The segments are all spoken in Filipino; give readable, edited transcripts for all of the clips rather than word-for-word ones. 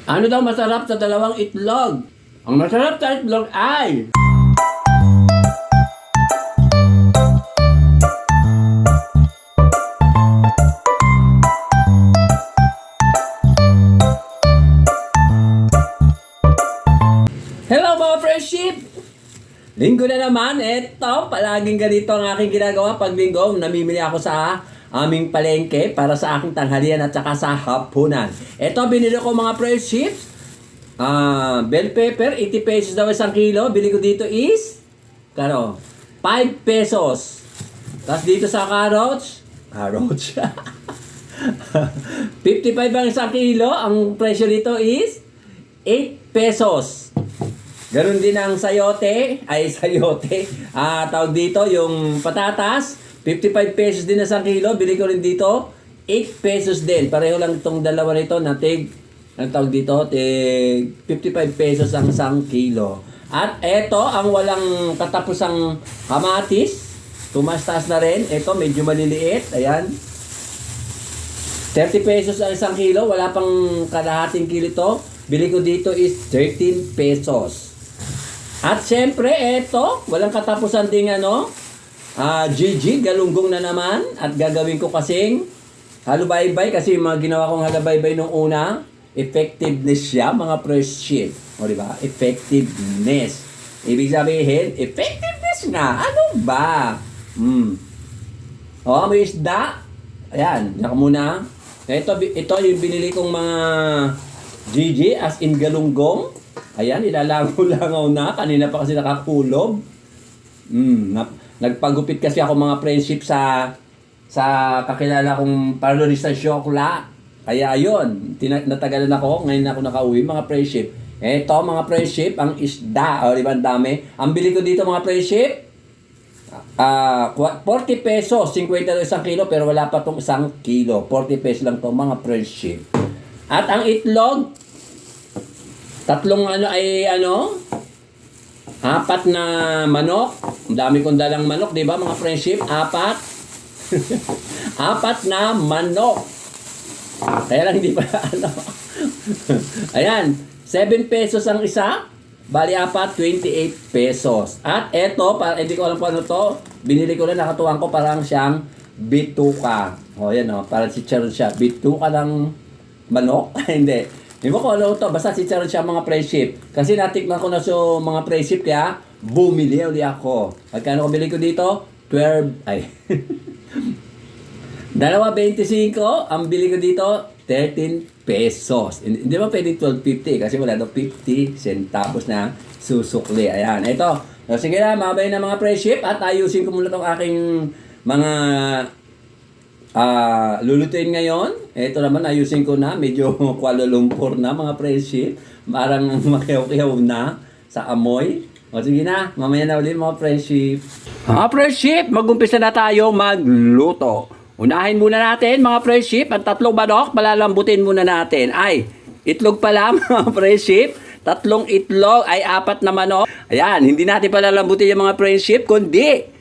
Ano daw masarap sa dalawang itlog? Ang masarap sa itlog ay... Hello mga friendship! Linggo na naman, eto, palaging ganito ang aking ginagawa pag linggo. Namimili ako sa aming palengke para sa aking tanghalian at saka sa hapunan. Eto, binili ko mga friendships. Bell pepper, 80 pesos daw isang kilo. Bili ko dito is, 5 pesos. Tapos dito sa carrots, 55 ang isang kilo. Ang presyo dito is 8 pesos. Ganon din ang sayote, tawag dito yung patatas, 55 pesos din na 1 kilo. Bili ko rin dito, 8 pesos din. Pareho lang itong dalawa nito na ang tawag dito, 55 pesos ang 1 kilo. At eto, ang walang katapusang kamatis, tumastas na rin. Eto, medyo maliliit, ayan. 30 pesos ang 1 kilo, wala pang kalahating kilo ito. Bili ko dito is 13 pesos. At syempre, eto, walang katapusan ding GG, galunggong na naman. At gagawin ko kasing halubaybay kasi yung mga ginawa kong halubaybay nung una, effectiveness siya, mga friendship. O diba? Effectiveness. Ibig sabihin, effectiveness nga. Ano ba? O, may isda. Ayan, diyan ka muna. Ito yung binili kong mga GG as in galunggong. Ayan, ilalangaw-langaw na. Kanina pa kasi nakakulob. Nagpagupit kasi ako mga friendship sa kakilala kong parlorista Syokla. Kaya ayun, natagalan ako. Ngayon ako nakauwi mga friendship. Eto mga friendship, ang isda. O, diba ang dami? Ang bili ko dito mga friendship, 40 pesos, 50 isang kilo, pero wala pa tong 1 kilo. 40 pesos lang to mga friendship. At ang itlog, 4 4 na manok. Ang dami kong dalang manok, di ba mga friendship? 4 na manok. Kaya lang hindi pa Ayan, 7 pesos ang isa. Bali 4, 28 pesos. At eto, hindi ko alam kung ano to. Binili ko na, nakatuwang ko, parang siyang bituka. O yan parang si Charon siya. Bituka ng manok? Hindi. Hindi mo ko ano to, basta si Charon siya mga friendship. Kasi natikman ko na sa mga friendship, kaya bumili uli ako. Pagkano ko bili ko dito? 2.25. Ang bili ko dito, 13 pesos. Hindi ba pwede 12.50? Kasi wala daw 50 centavos na susukli. Ayan, ito. So, sige na, mabay na mga friendship. At ayusin ko muna itong aking mga lulutuin ngayon. Ito naman, ayusin ko na. Medyo Kuala Lumpur na mga friendship. Parang makiyaw-kiyaw na sa amoy. O sige na, mamaya na ulit mga friendship. Mga friendship, mag-umpisa na tayo magluto. Unahin muna natin mga friendship, ang 3 manok, palalambutin muna natin. Ay, itlog pala mga friendship. 3 itlog ay 4 na manok. Ayan, hindi natin palalambutin yung mga friendship, kundi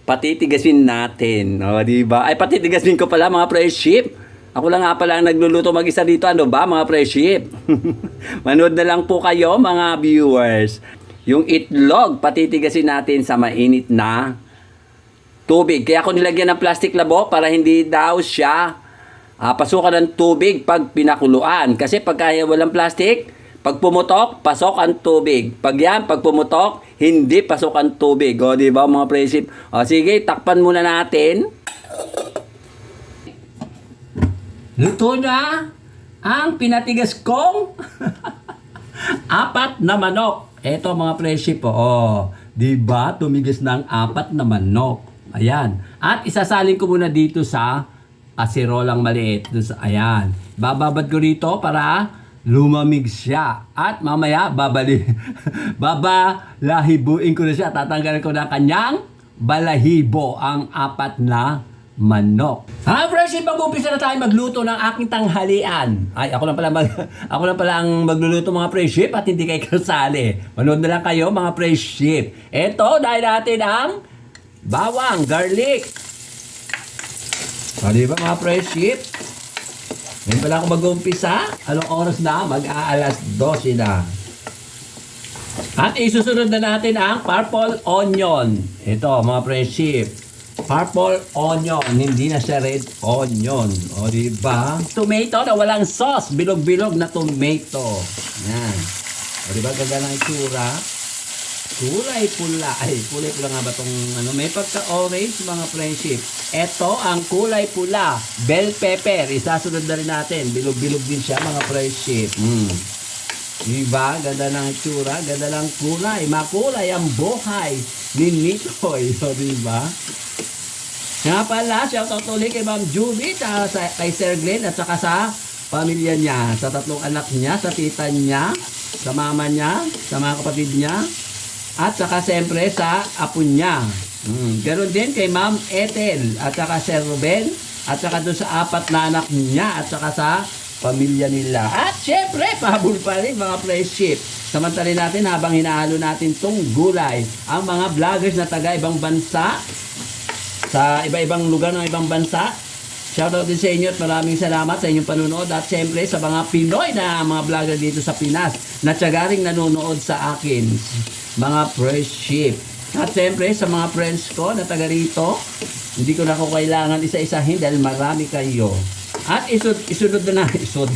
patitigasin natin. O, diba? Ay, patitigasin ko pala mga friendship. Ako lang nga pala ang nagluluto mag-isa dito. Ano ba mga friendship? Manood na lang po kayo mga viewers. Yung itlog, patitigasin natin sa mainit na tubig. Kaya ako nilagyan ng plastic labok para hindi daw siya pasukan ng tubig pag pinakuluan. Kasi pag walang plastic, pag pumutok, pasok ang tubig. Pag pumutok, hindi pasok ang tubig. O, diba mga friendship? O, sige, takpan muna natin. Luto na ang pinatigas kong 4 na manok. Eto mga friendship, diba? Tumigas na ang 4 na manok. Ayan. At isasalin ko muna dito sa kaserolang maliit. Ayan. Bababad ko rito para lumamig siya. At mamaya, babalahibuin ko na siya. Tatanggalin ko na kanyang balahibo ang 4 na manok. Friendship, mag-umpisa na tayo magluto ng aking tanghalian. Ay, ako lang pala ang magluluto mga friendship at hindi kayo kasali. Manood na lang kayo mga friendship. Ito, dahil natin ang bawang, garlic. O, diba mga friendship? Ngayon pala ako mag-uumpisa. Anong oras na? Mag-aalas 12 na. At isusunod na natin ang purple onion. Ito, mga friendship. Purple onion. Hindi na siya red onion. O, diba? Tomato na walang sauce. Bilog-bilog na tomato. Yan. O, diba? Ganda ng itsura. Kulay pula. Ay, kulay pula nga ba itong ano? May pagka-orange, mga friendship. Ito ang kulay pula. Bell pepper. Isasunod na rin natin. Bilog-bilog din siya, mga friendship. Diba? Ganda ng itsura. Ganda ng kulay. Makulay ang buhay ni Nitoy. O, diba? Nga pala, shoutout ulit kay Ma'am Juby, kay Sir Glenn, at saka sa pamilya niya. Sa tatlong anak niya, sa tita niya, sa mama niya, sa mga kapatid niya, at saka siyempre sa apo niya. Ganon din kay Ma'am Ethel, at saka Sir Ruben, at saka doon sa 4 na anak niya, at saka sa pamilya nila. At siyempre, pahabol pa rin mga friendship. Samantalin natin habang hinahalo natin tong gulay, ang mga vloggers na taga ibang bansa, sa iba-ibang lugar ng ibang bansa. Shoutout din sa inyo at maraming salamat sa inyong panunood. At siyempre sa mga Pinoy na mga vlogger dito sa Pinas na tiyagaring nanonood sa akin. Mga friendship. At siyempre sa mga friends ko na taga rito, hindi ko na ako kailangan isa-isahin dahil marami kayo. At isunod na isunod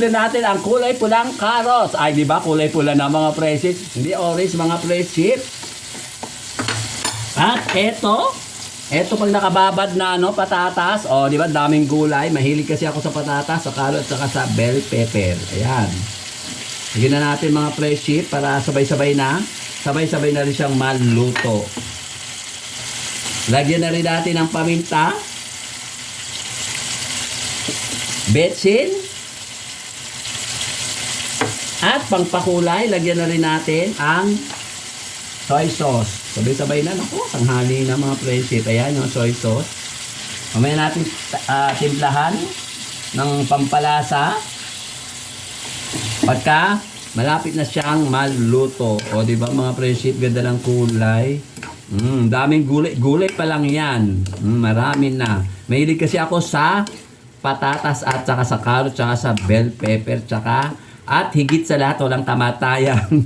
natin ang kulay pulang carrots. Ay, di ba kulay pula na mga friendship? Hindi orange mga friendship. At eto pag nakababad na patatas, di ba, daming gulay. Mahilig kasi ako sa patatas, sa carrot, saka sa bell pepper. Ayan. Lagyan na natin mga friendship para sabay-sabay na rin siyang maluto. Lagyan na rin natin ang paminta, betsin, at pangpakulay, lagyan na rin natin ang soy sauce. Sabay-sabay na. Naku, tanghali na mga friendship. Ayan yung soy sauce. Mamaya natin timplahan ng pampalasa pagka malapit na siyang maluto. O, di ba mga friendship, ganda ng kulay. Daming gulay. Gulay pa lang yan. Marami na. Mahilig kasi ako sa patatas at saka sa carrot, saka sa bell pepper, saka at higit sa lahat, walang kamatayan.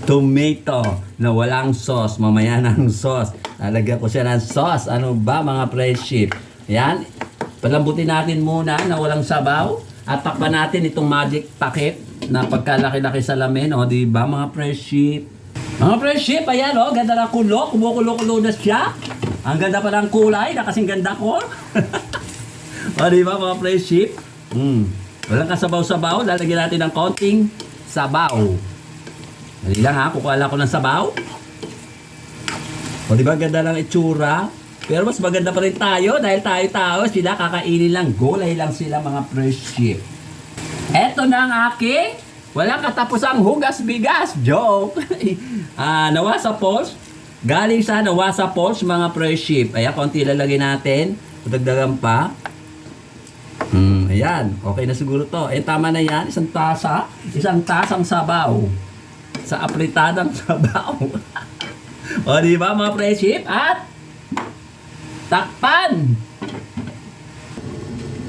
Tomato na walang sauce. Mamaya ng sauce. Lalagyan ko siya ng sauce. Ano ba mga friendship? Yan. Palambutin natin muna na walang sabaw. At takpan natin itong magic packet na pagkalaki-laki sa lamin. O, diba mga friendship? Mga friendship, ayan o. Ganda ng kulo. Kumukulo-kulo na siya. Ang ganda pa ng kulay. Na kasing ganda ko. O, diba mga friendship? Walang kasabaw-sabaw. Lalagyan natin ng konting sabaw. Dali lang ha, kukuha ko ng sabaw. O diba ganda lang itsura. Pero mas maganda pa rin tayo dahil tayo sila kakainin lang. Gulay lang sila mga friendship. Eto na ang aking walang katapusang hugas bigas. Joke. Nawasa Falls. Galing sa Nawasa Falls mga friendship. Ayan, konti lalagay natin. Dagdagan pa. Ayan, okay na siguro to. Tama na yan. Isang tasang sabaw. Sa apritadang sabaw. O, di ba mga friendship? At takpan.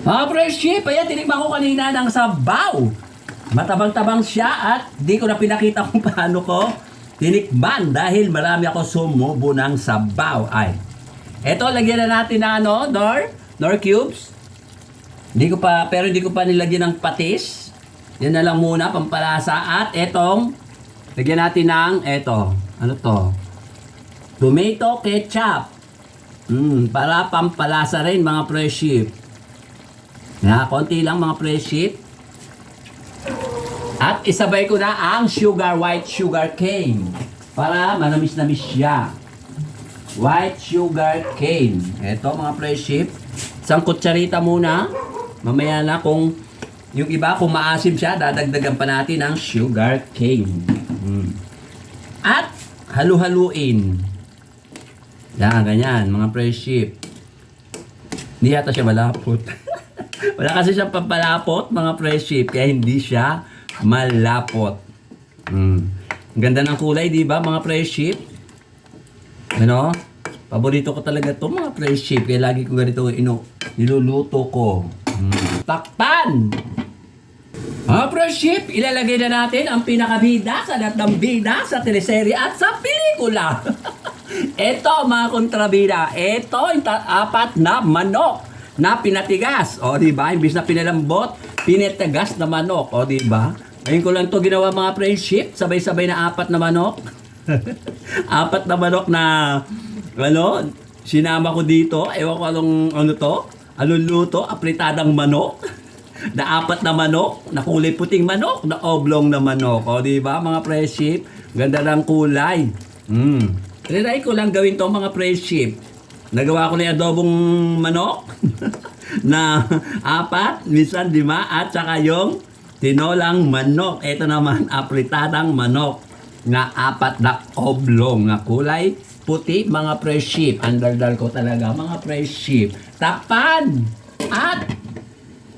Mga friendship, ayan, tinikman ko kanina ng sabaw. Matabang-tabang siya at di ko na pinakita kung paano ko tinikman dahil marami ako sumubo ng sabaw. Ay, eto, lagyan na natin na nor cubes. Pero hindi ko pa nilagyan ng patis. Yan na lang muna, pampalasa. At etong lagyan natin ng, ano to? Tomato ketchup. Para pampalasa rin mga friendship. Konti lang mga friendship. At isabay ko na ang white sugar cane. Para manamis-namis siya. White sugar cane. Ito mga friendship. Isang kutsarita muna. Mamaya na kung yung iba, kung maasim siya, dadagdagan pa natin ng sugar cane. At halu-haluin. Yan, ganyan, mga friendship. Hindi yata siya malapot. Wala kasi siyang pampalapot, mga friendship, kaya hindi siya malapot. Ganda ng kulay, di ba, mga friendship? Ano? Paborito ko talaga to mga friendship. Kaya lagi ko ganito niluluto ko. Takpan! Mga friendship, ilalagay na natin ang pinakabida sa lahat ng bida sa teleserye at sa pelikula. Ito mga kontrabida. Ito yung apat na manok na pinatigas. O diba? Imbis na pinalambot, pinatigas na manok. O diba? Ngayon ko lang to ginawa mga friendship. Sabay-sabay na apat na manok. Apat na manok na sinama ko dito. Ewan ko ano to. Anong luto? Apritadang manok. Na apat na manok. Na kulay puting manok. Na oblong na manok. O diba mga friendship? Ganda ng kulay. Trinay ko lang gawin to mga friendship. Nagawa ko na yung adobong manok. Na apat. Minsan 5. At saka yung tinolang manok. Ito naman apritadang manok. Na apat na oblong na kulay puti mga friendship. Andaldal ko talaga mga friendship. Takpan at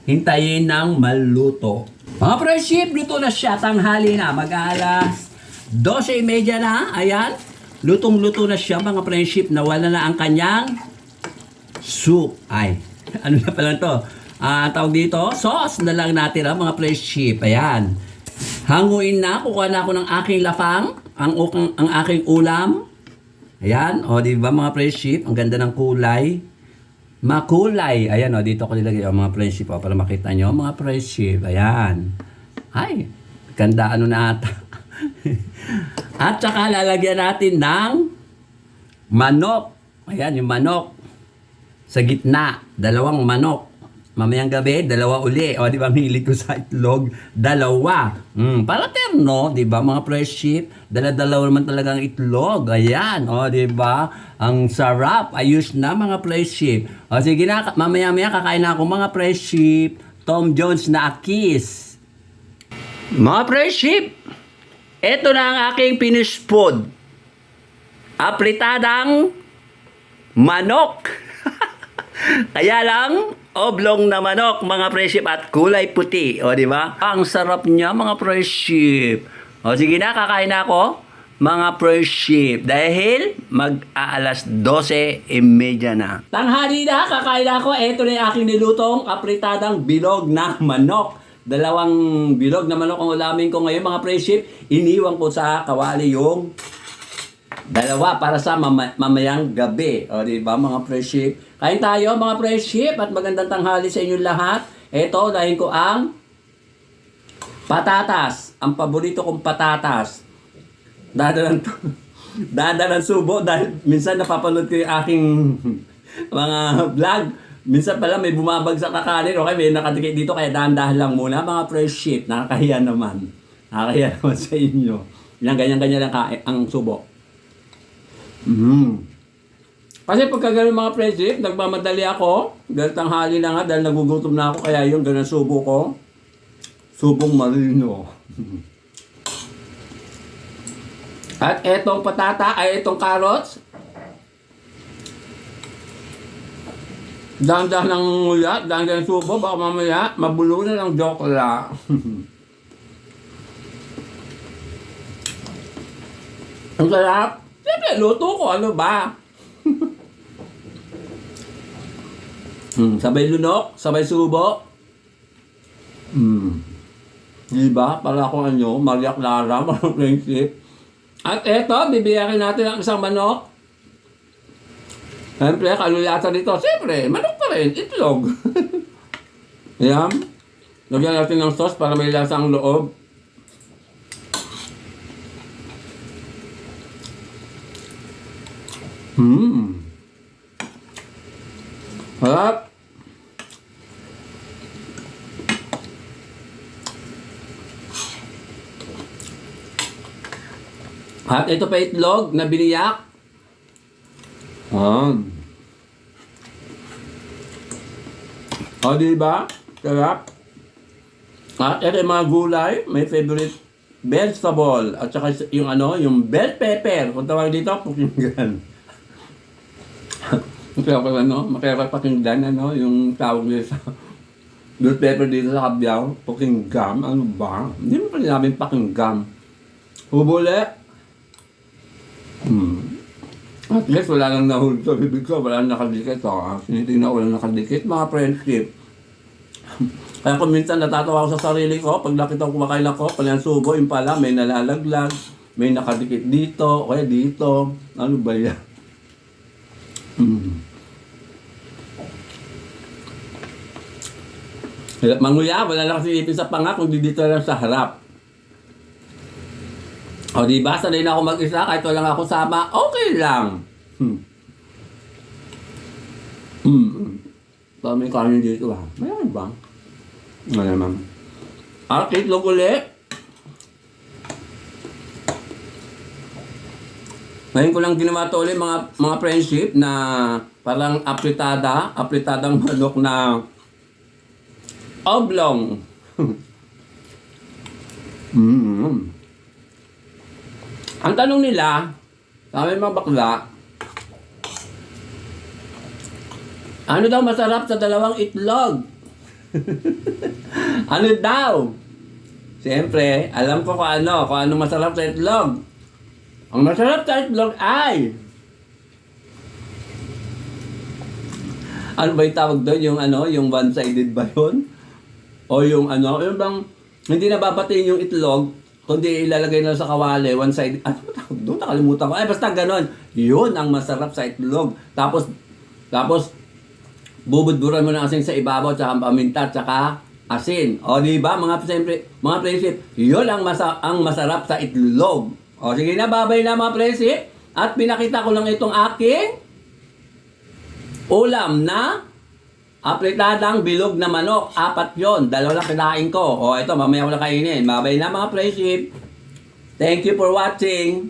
hintayin ng maluto. Mga friendship, luto na siya. Tanghali na. Mag-alas 12:30 na. Ayan. Lutong-luto na siya mga friendship. Nawala na ang kanyang soup. Ay, ano na pala to? Tawag dito, sauce na lang natin mga friendship. Ayan. Hanguin na. Kukuha na ako ng aking lapang. Ang aking ulam. Ayan, di ba mga friendship? Ang ganda ng kulay. Makulay. Ayan, dito ko nilagay mga friendship para makita nyo mga friendship. Ayan. Ay, ganda na ata. At saka lalagyan natin ng manok. Ayan, yung manok. Sa gitna, 2 manok. Mamayang gabi, 2 uli. Di ba, hilig ko sa itlog, 2. Para terno, di ba, mga friendship? Dala-dalawa naman talaga ang itlog. Ayan, di ba? Ang sarap. Ayos na, mga friendship. Sige na, mamaya-maya kakain na ako, mga friendship. Tom Jones na kiss. Mga friendship, ito na ang aking finished food. Apritadang manok. Kaya lang, oblong na manok, mga friendship, at kulay puti. Di ba? Ang sarap niya, mga friendship. Sige na, kakain na ako, mga friendship. Dahil mag-aalas 12:30 na. Tanghali na, kakain na ako. Ito na yung aking nilutong apritadang bilog na manok. 2 bilog na manok ang ulamin ko ngayon, mga friendship. Iniwan ko sa kawali yung 2 para sa mamayang gabi. Di ba, mga friendship? Kain tayo, mga friendship, at magandang tanghali sa inyong lahat. Ito, dahil ko ang patatas. Ang paborito kong patatas. Dadalan subo dahil minsan napapanood ko yung aking mga vlog. Minsan pala may bumabagsak na kanin. Okay, may nakadikit dito, kaya dahan-dahan lang muna, mga friendship. Nakakahiya naman. Nakakahiya naman sa inyo. Ganyan-ganyan lang ang subo. Kasi pagka ganun, mga friendship, nagmamadali ako. Dahil tanghali na nga, dahil nagugutom na ako. Kaya yung ganun subo ko. Subong marino. At etong patata, ay etong carrots. Dahan-dahan ng nguya, dahan-dahan ng subo. Baka mamaya, mabulo na ng jokla. Ang sarap. Siyempre, luto ko. Ano ba? Sabay lunok, sabay subo. Diba? Para akong Maria Clara, mga friendship. At eto, bibiyakin natin ang isang manok. Siyempre, kalulatan nito. Siyempre, manok pa rin, itlog. Ayan. Lagyan natin ng sauce para may lasa ang loob. Harap. At ito pa itlog na biniyak. Diba? Sarap. At ito yung mga gulay. May favorite vegetable. At saka yung yung bell pepper. Kung tawag dito, pukinggan. Makaya pakinggan, yung tawag nila sa bell pepper dito sa Kabyaw. Pukinggan. Ano ba? Hindi mo pa namin pakinggan. Hubuli. At least wala nang nahulog sa bibig ko, wala nang nakadikit. Tinitingnan ko, wala nang nakadikit, mga friendship. Kaya kung minsan natatawa ako sa sarili ko, pag nakita ko kumakain ako, pala subo, yung pala, may nalalaglag, may nakadikit dito, kaya dito. Ano ba yan? Hirap manguya, wala lang kasi ipin sa panga, kung dito lang sa harap. O diba, sanay na ako mag-isa, kahit walang ako sama, okay lang. May kanin dito ha. Mayroon ba? Wala naman. Itlog ulit. Ngayon ko lang ginawa ito ulit mga friendship na parang apritadang manok na oblong. Ang tanong nila, sa amin mga bakla, ano daw masarap sa dalawang itlog? Ano daw? Siyempre, alam ko kung ano masarap sa itlog. Ang masarap sa itlog ay... Ano ba yung tawag doon? Yung one-sided ba yun? O yung yung bang hindi nababatiin yung itlog, kundi ilalagay na sa kawali, one-sided... Ano ba tawag doon? Nakalimutan ko. Ay, basta ganon. Yun ang masarap sa itlog. Tapos, bubudburan mo ng asin sa ibabaw, tsaka paminta, tsaka asin. O, di ba, mga friendship, yun ang masarap sa itlog. O, sige na, babay na mga friendship. At pinakita ko lang itong aking ulam na apritadang bilog na manok. 4 yon, 2 lang kinain ko. O, ito, mamaya ko lang kainin. Babay na mga friendship. Thank you for watching.